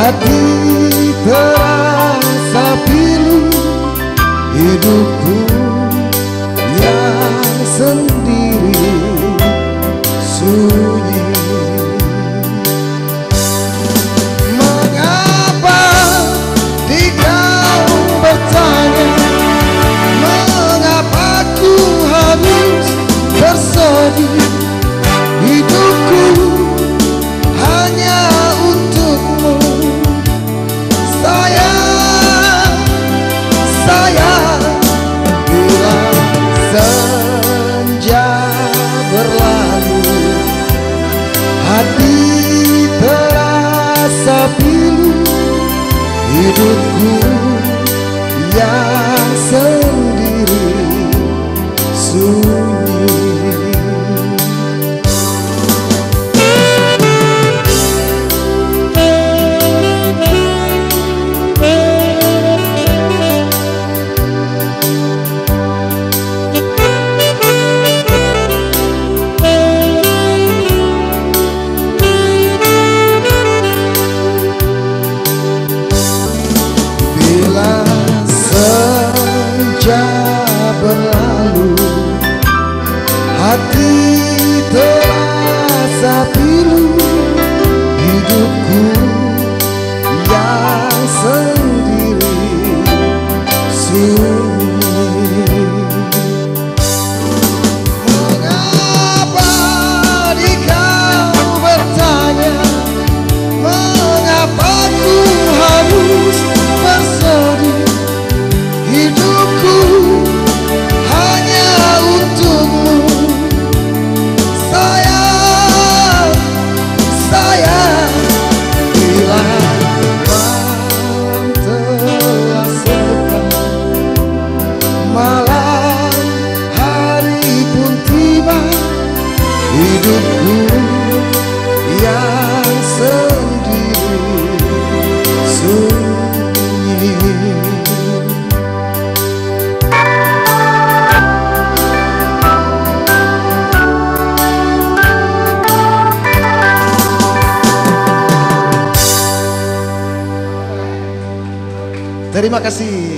hati terasa pilu, hidupku yang sendiri sunyi. Mengapa di kau bertanya, mengapa ku harus bersedih? Hidupku hanya untukmu, sayang, sayang. Bila senja berlalu, hati terasa pilu, hidupku yang sendiri sunyi. Berlalu, hati terasa pilu, hidupku yang sendiri sunyi. Mengapa di kau bertanya, mengapa ku harus bersedih? Hidupku hanya untukmu, sayang, sayang. Bila malam telah seberang, malam hari pun tiba, hidupku yang sendiri sunyi. Terima kasih.